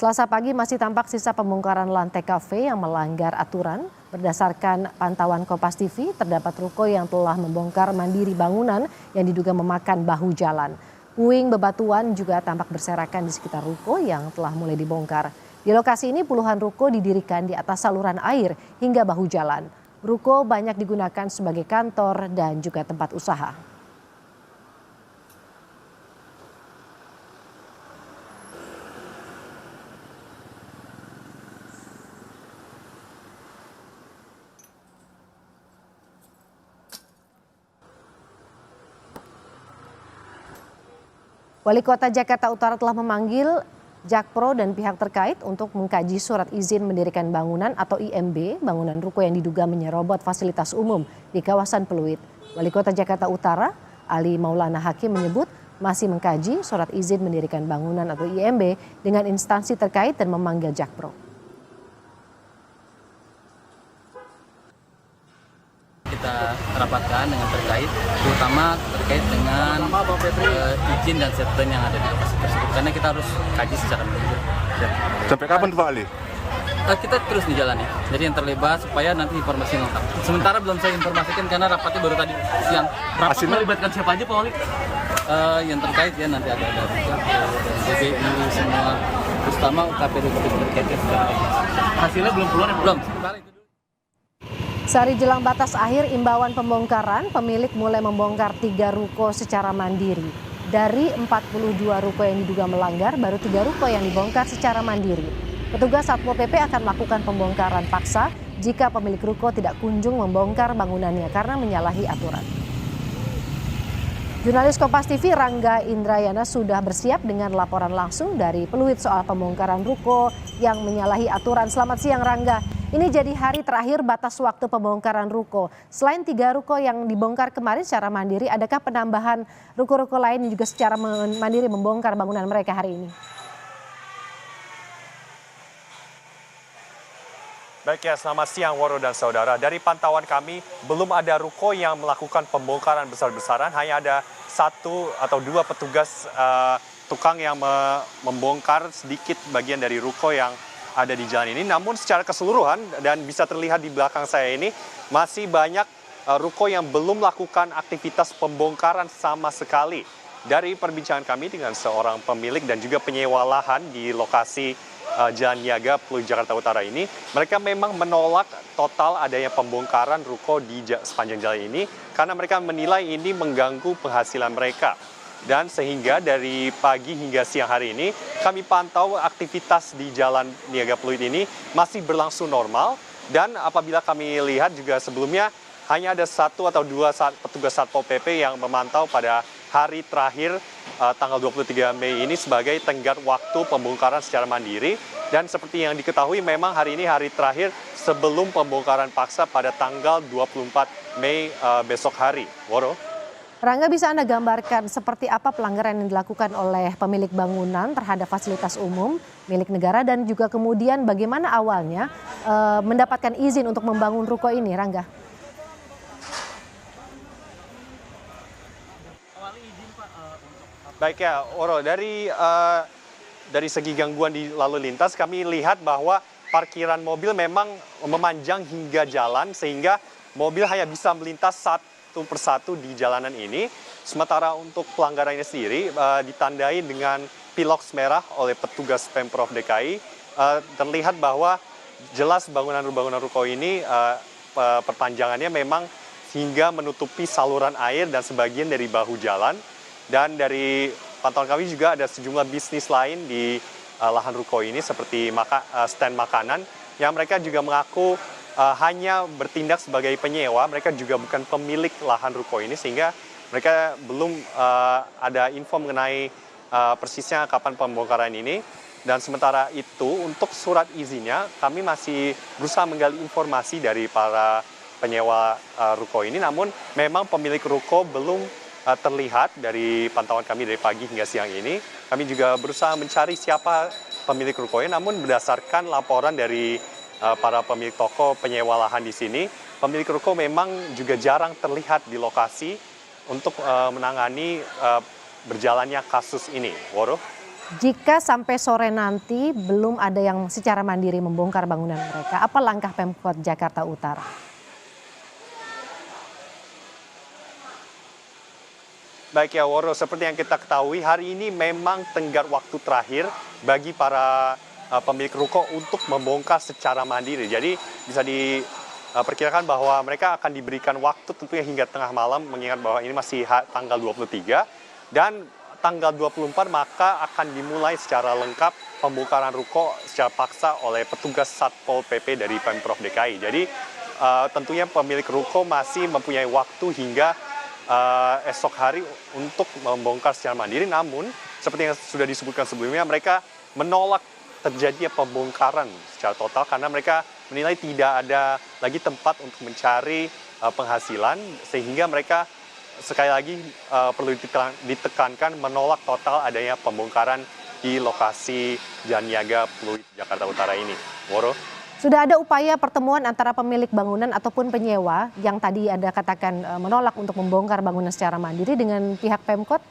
Selasa pagi masih tampak sisa pembongkaran lantai kafe yang melanggar aturan. Berdasarkan pantauan Kompas TV, terdapat ruko yang telah membongkar mandiri bangunan yang diduga memakan bahu jalan. Puing bebatuan juga tampak berserakan di sekitar ruko yang telah mulai dibongkar. Di lokasi ini puluhan ruko didirikan di atas saluran air hingga bahu jalan. Ruko banyak digunakan sebagai kantor dan juga tempat usaha. Wali Kota Jakarta Utara telah memanggil Jakpro dan pihak terkait untuk mengkaji surat izin mendirikan bangunan atau IMB, bangunan ruko yang diduga menyerobot fasilitas umum di kawasan Pluit. Wali Kota Jakarta Utara, Ali Maulana Hakim menyebut masih mengkaji surat izin mendirikan bangunan atau IMB dengan instansi terkait dan memanggil Jakpro. Kita rapatkan dengan terkait, terutama terkait dengan izin dan settlement yang ada di lokasi tersebut. Karena kita harus kaji secara menyeluruh. Sampai kapan Pak Ali? Kita terus di jalan ya. Jadi yang terlibat supaya nanti informasi lengkap. Sementara belum saya informasikan karena rapatnya baru tadi siang. Rapat melibatkan siapa aja Pak Wali? Yang terkait ya nanti ada dari DBI semua, terutama UKPD terkait. Hasilnya belum keluar ya? Belum. Sehari jelang batas akhir imbauan pembongkaran, pemilik mulai membongkar 3 ruko secara mandiri. Dari 42 ruko yang diduga melanggar, baru 3 ruko yang dibongkar secara mandiri. Petugas Satpol PP akan melakukan pembongkaran paksa jika pemilik ruko tidak kunjung membongkar bangunannya karena menyalahi aturan. Jurnalis Kompas TV Rangga Indrayana sudah bersiap dengan laporan langsung dari Pluit soal pembongkaran ruko yang menyalahi aturan. Selamat siang Rangga. Ini jadi hari terakhir batas waktu pembongkaran ruko. Selain 3 ruko yang dibongkar kemarin secara mandiri, adakah penambahan ruko-ruko lain yang juga secara mandiri membongkar bangunan mereka hari ini? Baik ya, selamat siang Woro dan saudara. Dari pantauan kami, belum ada ruko yang melakukan pembongkaran besar-besaran. Hanya ada 1 atau 2 petugas tukang yang membongkar sedikit bagian dari ruko yang ada di jalan ini. Namun secara keseluruhan dan bisa terlihat di belakang saya ini masih banyak ruko yang belum melakukan aktivitas pembongkaran sama sekali. Dari perbincangan kami dengan seorang pemilik dan juga penyewa lahan di lokasi Jalan Niaga Pluit Jakarta Utara ini, mereka memang menolak total adanya pembongkaran ruko di sepanjang jalan ini karena mereka menilai ini mengganggu penghasilan mereka. Dan sehingga dari pagi hingga siang hari ini kami pantau aktivitas di Jalan Niaga Pluit ini masih berlangsung normal. Dan apabila kami lihat juga sebelumnya hanya ada 1 atau 2 petugas Satpol PP yang memantau pada hari terakhir tanggal 23 Mei ini sebagai tenggat waktu pembongkaran secara mandiri. Dan seperti yang diketahui memang hari ini hari terakhir sebelum pembongkaran paksa pada tanggal 24 Mei besok hari. Woro. Rangga, bisa Anda gambarkan seperti apa pelanggaran yang dilakukan oleh pemilik bangunan terhadap fasilitas umum milik negara dan juga kemudian bagaimana awalnya mendapatkan izin untuk membangun ruko ini, Rangga? Baik ya, Oro, dari segi gangguan di lalu lintas kami lihat bahwa parkiran mobil memang memanjang hingga jalan sehingga mobil hanya bisa melintas satu persatu di jalanan ini. Sementara untuk pelanggarannya sendiri ditandai dengan piloks merah oleh petugas Pemprov DKI. Terlihat bahwa jelas bangunan ruko ini perpanjangannya memang hingga menutupi saluran air dan sebagian dari bahu jalan. Dan dari pantauan kami juga ada sejumlah bisnis lain di lahan ruko ini seperti stand makanan yang mereka juga mengaku hanya bertindak sebagai penyewa. Mereka juga bukan pemilik lahan ruko ini sehingga mereka belum ada info mengenai persisnya kapan pembongkaran ini. Dan sementara itu untuk surat izinnya kami masih berusaha menggali informasi dari para penyewa ruko ini. Namun memang pemilik ruko belum terlihat dari pantauan kami dari pagi hingga siang ini. Kami juga berusaha mencari siapa pemilik rukonya, namun berdasarkan laporan dari para pemilik toko penyewa lahan di sini, pemilik ruko memang juga jarang terlihat di lokasi untuk menangani berjalannya kasus ini. Woro? Jika sampai sore nanti belum ada yang secara mandiri membongkar bangunan mereka, apa langkah Pemkot Jakarta Utara? Baik ya Woro, seperti yang kita ketahui hari ini memang tenggat waktu terakhir bagi para pemilik ruko untuk membongkar secara mandiri. Jadi bisa diperkirakan bahwa mereka akan diberikan waktu tentunya hingga tengah malam, mengingat bahwa ini masih tanggal 23 dan tanggal 24 maka akan dimulai secara lengkap pembongkaran ruko secara paksa oleh petugas Satpol PP dari Pemprov DKI. Jadi tentunya pemilik ruko masih mempunyai waktu hingga esok hari untuk membongkar secara mandiri, namun seperti yang sudah disebutkan sebelumnya mereka menolak terjadinya pembongkaran secara total karena mereka menilai tidak ada lagi tempat untuk mencari penghasilan, sehingga mereka sekali lagi perlu ditekankan menolak total adanya pembongkaran di lokasi Jalan Niaga Pluit Jakarta Utara ini. Woro. Sudah ada upaya pertemuan antara pemilik bangunan ataupun penyewa yang tadi Anda katakan menolak untuk membongkar bangunan secara mandiri dengan pihak Pemkot?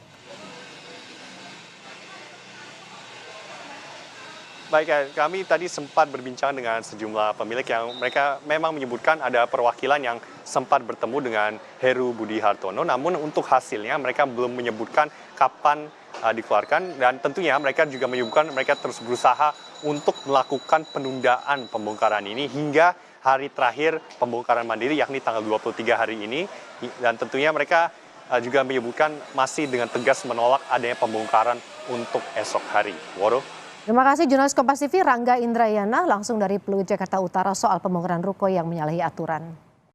Baik, kami tadi sempat berbincang dengan sejumlah pemilik yang mereka memang menyebutkan ada perwakilan yang sempat bertemu dengan Heru Budi Hartono, namun untuk hasilnya mereka belum menyebutkan kapan dikeluarkan, dan tentunya mereka juga menyebutkan mereka terus berusaha untuk melakukan penundaan pembongkaran ini hingga hari terakhir pembongkaran mandiri yakni tanggal 23 hari ini, dan tentunya mereka juga menyebutkan masih dengan tegas menolak adanya pembongkaran untuk esok hari. Woro. Terima kasih jurnalis Kompas TV Rangga Indrayana langsung dari Pluit Jakarta Utara soal pembongkaran ruko yang menyalahi aturan.